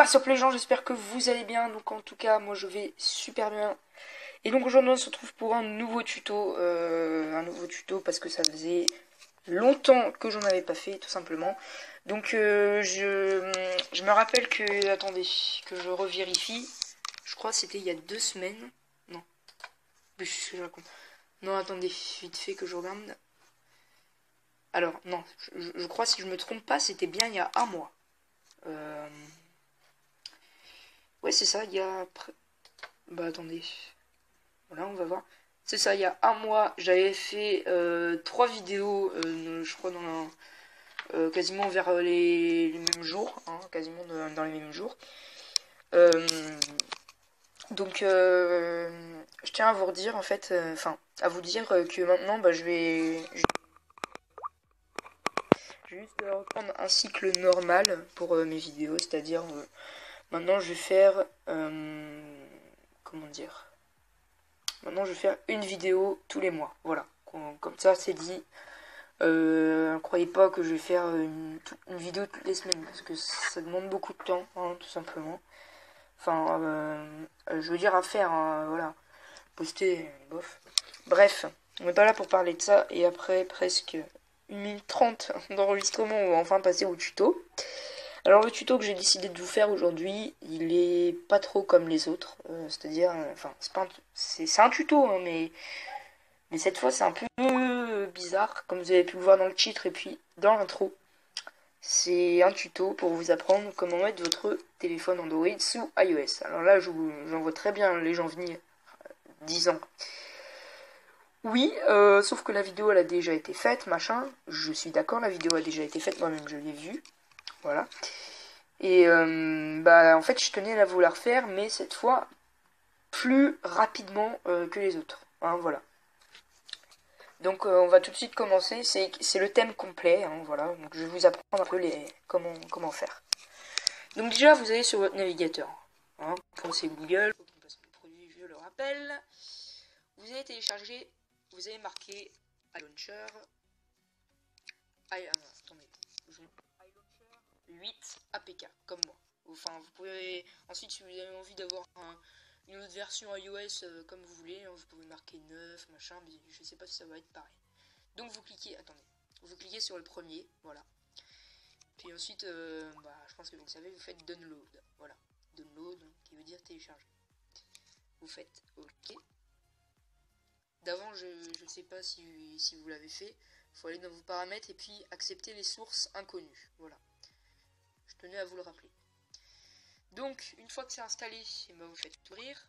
What's up les gens, j'espère que vous allez bien. Donc en tout cas, moi je vais super bien. Et donc aujourd'hui on se retrouve pour un nouveau tuto. Parce que ça faisait longtemps que j'en avais pas fait, tout simplement. Donc je me rappelle que... Attendez, que je revérifie. Je crois que c'était il y a 2 semaines. Non. Mais je sais ce que je raconte. Non, attendez, vite fait que je regarde. Alors, non, je crois, si je me trompe pas, c'était bien il y a un mois. Ouais, c'est ça, il y a... Bah, attendez. Voilà, on va voir. C'est ça, il y a un mois, j'avais fait 3 vidéos, je crois, quasiment vers les mêmes jours. Hein, quasiment dans les mêmes jours. Euh, je tiens à vous redire, en fait, à vous dire que maintenant, bah, je vais juste reprendre un cycle normal pour mes vidéos, c'est-à-dire maintenant je vais faire comment dire, maintenant je vais faire une vidéo tous les mois, voilà, comme ça c'est dit. Croyez pas que je vais faire une vidéo toutes les semaines parce que ça demande beaucoup de temps, hein, tout simplement. Enfin, je veux dire à faire, hein, voilà, poster, bof. Bref, on n'est pas là pour parler de ça. Et après presque 1 minute 30 d'enregistrement, on va enfin passer au tuto. Alors le tuto que j'ai décidé de vous faire aujourd'hui, il est pas trop comme les autres, c'est-à-dire, enfin c'est un tuto, hein, mais cette fois c'est un peu bizarre, comme vous avez pu le voir dans le titre et puis dans l'intro. C'est un tuto pour vous apprendre comment mettre votre téléphone Android sous iOS. Alors là, j'en vois très bien les gens venir, disant oui, sauf que la vidéo elle a déjà été faite, machin. Je suis d'accord, la vidéo a déjà été faite, moi-même je l'ai vue, voilà. Et bah en fait je tenais à vous la refaire, mais cette fois plus rapidement que les autres. Hein, voilà. Donc on va tout de suite commencer. C'est le thème complet. Hein, voilà. Donc je vais vous apprendre un peu comment faire. Donc déjà vous allez sur votre navigateur. Hein, comme c'est Google, le produit, je le rappelle. Vous allez télécharger. Vous allez marquer iLauncher. Attendez. iLauncher 8 APK comme moi. Enfin, vous pouvez ensuite, si vous avez envie d'avoir une autre version iOS comme vous voulez, hein, vous pouvez marquer 9, machin, mais je sais pas si ça va être pareil. Donc vous cliquez, attendez, vous cliquez sur le premier, voilà. Puis ensuite, je pense que vous le savez, vous faites download, voilà. Download, qui veut dire télécharger. Vous faites OK. D'avant, je ne sais pas si vous l'avez fait. Il faut aller dans vos paramètres et puis accepter les sources inconnues, voilà. Je tenais à vous le rappeler. Donc, une fois que c'est installé, vous faites ouvrir.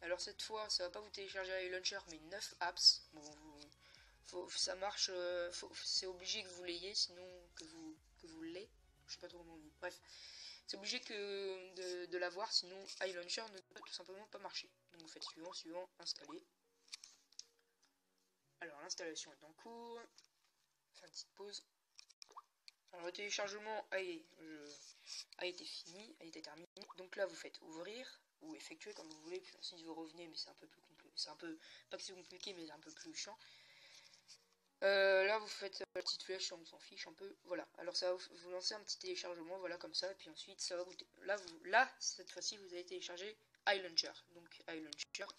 Alors cette fois, ça va pas vous télécharger iLauncher, mais 9 apps. Bon, ça marche, c'est obligé que vous l'ayez, sinon que vous l'ayez. Je sais pas trop comment on dit. Bref, c'est obligé de l'avoir, sinon iLauncher ne peut tout simplement pas marcher. Donc vous faites suivant, installer. Alors l'installation est en cours. Faire une petite pause. Alors le téléchargement a été fini, a été terminé. Donc là vous faites ouvrir ou effectuer comme vous voulez, puis ensuite vous revenez, mais c'est un peu plus compliqué. C'est un peu, pas que c'est compliqué, mais c'est un peu plus chiant. Là vous faites la petite flèche, on s'en fiche un peu. Voilà, alors ça va vous lancer un petit téléchargement, voilà comme ça, et puis ensuite ça va vous... Là cette fois-ci vous allez télécharger iLauncher. Donc iLauncher,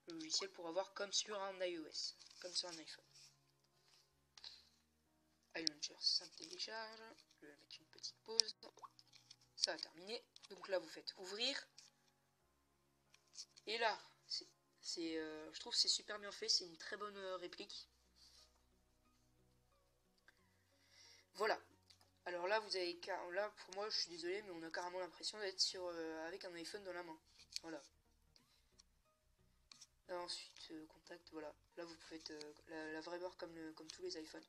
le logiciel pour avoir comme sur un iOS, comme sur un iPhone. iLauncher, ça télécharge. Je vais mettre une petite pause. Ça a terminé. Donc là, vous faites ouvrir. Et là, je trouve que c'est super bien fait. C'est une très bonne réplique. Voilà. Alors là, vous avez... Là, pour moi, je suis désolé, mais on a carrément l'impression d'être avec un iPhone dans la main. Voilà. Là, ensuite, contact, voilà. Là, vous faites la vraie barre comme tous les iPhones.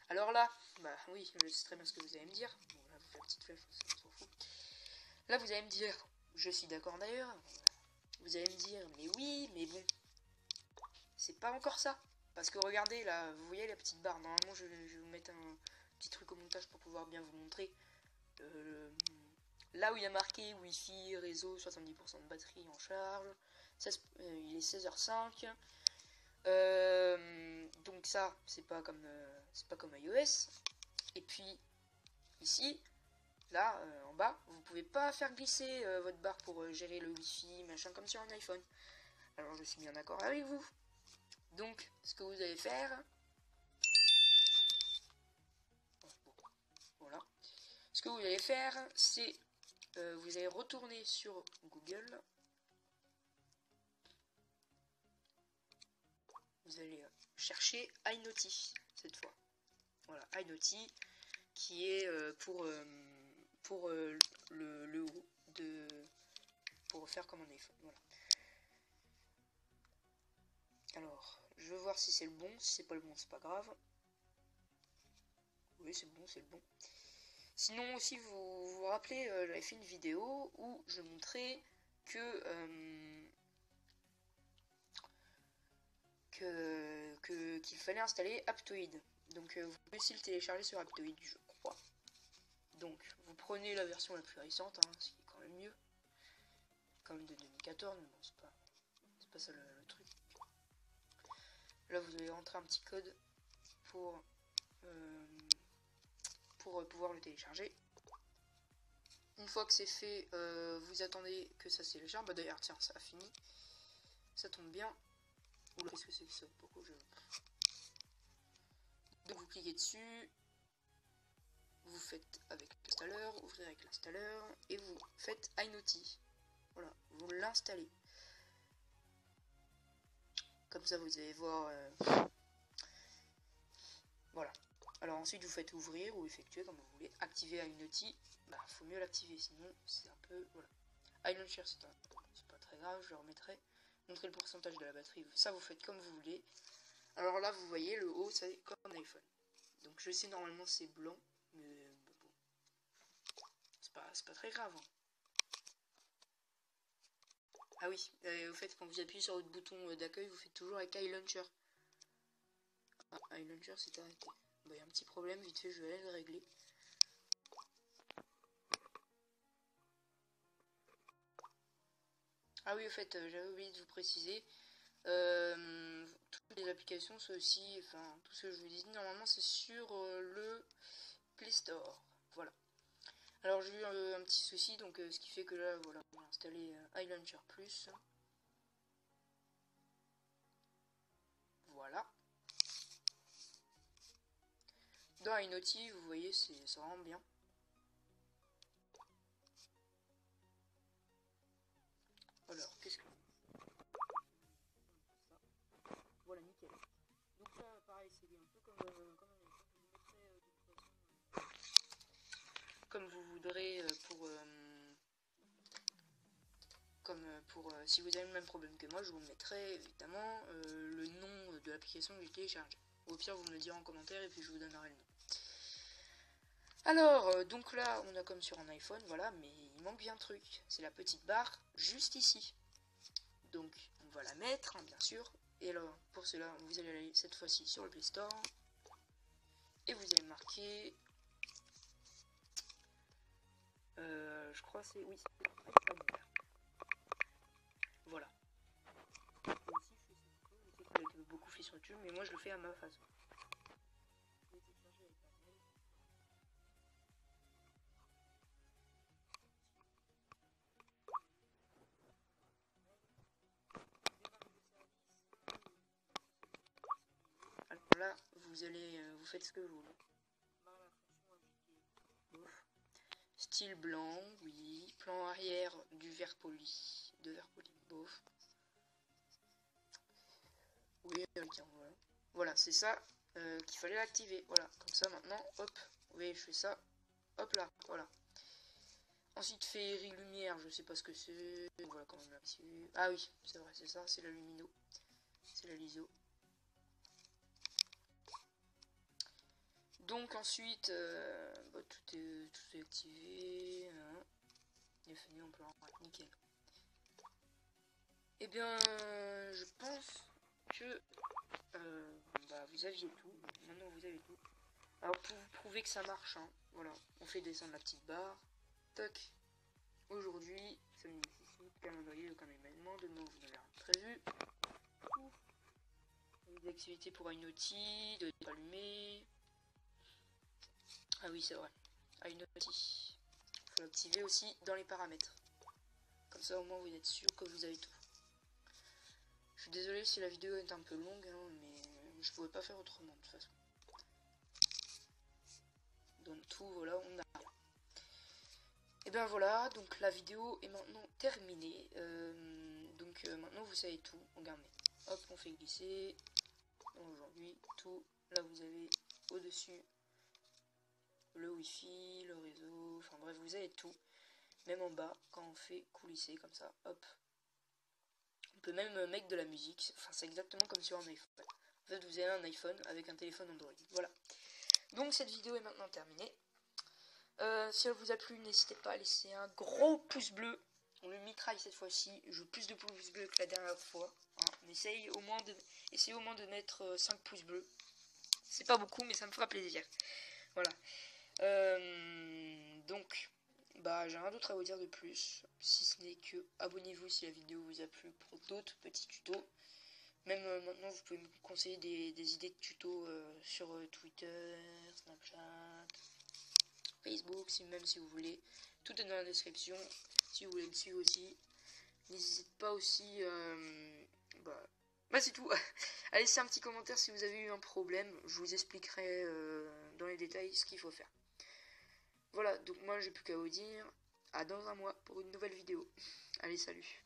Alors là, bah oui, je sais très bien ce que vous allez me dire. Bon, là, vous faites la petite flèche, on s'en fout. Là, vous allez me dire, je suis d'accord d'ailleurs. Vous allez me dire, mais oui, mais bon, c'est pas encore ça. Parce que regardez, là, vous voyez la petite barre. Normalement, je vais vous mettre un petit truc au montage pour pouvoir bien vous montrer. Là où il y a marqué Wi-Fi, réseau, 70% de batterie en charge. Il est 16h05. Donc ça, c'est pas comme iOS. Et puis, ici, là, en bas, vous pouvez pas faire glisser votre barre pour gérer le wifi, machin, comme sur un iPhone. Alors je suis bien d'accord avec vous. Donc, ce que vous allez faire... Bon, voilà. Ce que vous allez faire, c'est... vous allez retourner sur Google. Vous allez chercher iNaughty, cette fois. Voilà, iNaughty, qui est pour le haut de... pour faire comme un iPhone, voilà. Alors, je veux voir si c'est le bon. Si c'est pas le bon, c'est pas grave. Oui, c'est le bon, c'est le bon. Sinon aussi, vous vous rappelez, j'avais fait une vidéo où je montrais qu'il fallait installer Aptoide. Donc vous pouvez aussi le télécharger sur Aptoide, je crois. Donc vous prenez la version la plus récente, hein, ce qui est quand même mieux. Quand même de 2014, mais bon, c'est pas ça le truc. Là, vous allez rentrer un petit code pour pouvoir le télécharger. Une fois que c'est fait, vous attendez que ça se télécharge. Bah d'ailleurs, tiens, ça a fini. Ça tombe bien. Oula, qu'est-ce que c'est que ça? Pourquoi je... Donc vous cliquez dessus. Vous faites avec l'installeur, ouvrir avec l'installeur. Et vous faites iNaughty. Voilà, vous l'installez. Comme ça, vous allez voir... Voilà. Alors ensuite, vous faites ouvrir ou effectuer comme vous voulez. Activer iNaughty. Bah, faut mieux l'activer, sinon c'est un peu... Voilà. iLauncher, c'est pas très grave, je le remettrai. Montrer le pourcentage de la batterie, ça vous faites comme vous voulez. Alors là, vous voyez, le haut, c'est comme un iPhone. Donc je sais, normalement, c'est blanc, mais bon, c'est pas très grave. Hein. Ah oui, au fait, quand vous appuyez sur votre bouton d'accueil, vous faites toujours avec iLauncher. Ah, iLauncher s'est arrêté. Bah, il y a un petit problème, vite fait, je vais aller le régler. Ah oui, au fait, j'avais oublié de vous préciser. Toutes les applications, c'est aussi, enfin, tout ce que je vous dis, normalement, c'est sur le Play Store. Voilà. Alors, j'ai eu un petit souci, donc ce qui fait que là, voilà, j'ai installé iLauncher Plus. Voilà. Dans iNaughty, vous voyez, c'est vraiment bien. Alors, qu'est-ce que... Voilà, nickel. Donc là, pareil, c'est un peu comme un comme vous voudrez si vous avez le même problème que moi, je vous mettrai évidemment le nom de l'application que j'ai téléchargée. Au pire, vous me le direz en commentaire et puis je vous donnerai le nom. Alors, donc là, on a comme sur un iPhone, voilà, mais il manque bien un truc. C'est la petite barre juste ici. Donc, on va la mettre, hein, bien sûr. Et alors, pour cela, vous allez aller cette fois-ci sur le Play Store. Et vous allez marquer... je crois c'est... Oui, c'est voilà. Ici, je fais cette photo, je sais que vous avez beaucoup fait sur YouTube, mais moi je le fais à ma façon. Alors là, vous allez, vous faites ce que vous voulez. Style blanc, oui. Plan arrière du verre poli, de verre poli, bof. Oui, tiens, voilà. Voilà, c'est ça qu'il fallait l'activer. Voilà, comme ça maintenant, hop, vous voyez, je fais ça, hop là, voilà. Ensuite, féerie lumière, je sais pas ce que c'est. Voilà, quand même là-dessus. Ah oui, c'est vrai, c'est ça, c'est la lumino. C'est la l'ISO. Donc ensuite, bah, tout est activé. Hein. Il est fini en plan, nickel. Eh bien, je pense que bah, vous aviez tout. Maintenant, vous avez tout. Alors, pour vous prouver que ça marche, hein, voilà, on fait descendre la petite barre. Toc. Aujourd'hui, ça nécessite calendrier, aucun événement. Demain, vous n'avez rien prévu. Des activités pour iNaughty, de allumer. Ah oui, c'est vrai. iNaughty. faut l'activer aussi dans les paramètres. Comme ça au moins vous êtes sûr que vous avez tout. Je suis désolé si la vidéo est un peu longue, hein, mais je pouvais pas faire autrement de toute façon. Donc tout, voilà, on a rien. Et ben voilà, donc la vidéo est maintenant terminée. Maintenant vous savez tout. Regardez, hop, on fait glisser. Aujourd'hui, tout. Là vous avez au-dessus le wifi, le réseau, enfin bref, vous avez tout. Même en bas, quand on fait coulisser comme ça, hop. On peut même mettre de la musique. Enfin, c'est exactement comme sur un iPhone. En fait, vous avez un iPhone avec un téléphone Android. Voilà. Donc cette vidéo est maintenant terminée. Si elle vous a plu, n'hésitez pas à laisser un gros pouce bleu. On le mitraille cette fois-ci. Je veux plus de pouces bleus que la dernière fois. Hein. On essayez au moins de mettre 5 pouces bleus. C'est pas beaucoup, mais ça me fera plaisir. Voilà. Donc, j'ai rien d'autre à vous dire de plus. Si ce n'est que abonnez-vous si la vidéo vous a plu pour d'autres petits tutos. Même maintenant, vous pouvez me conseiller des idées de tutos sur Twitter, Snapchat, Facebook, même si vous voulez. Tout est dans la description. Si vous voulez me suivre aussi, n'hésitez pas aussi. C'est tout. À laisser un petit commentaire si vous avez eu un problème. Je vous expliquerai dans les détails ce qu'il faut faire. Voilà, donc moi j'ai plus qu'à vous dire à dans un mois pour une nouvelle vidéo. Allez, salut.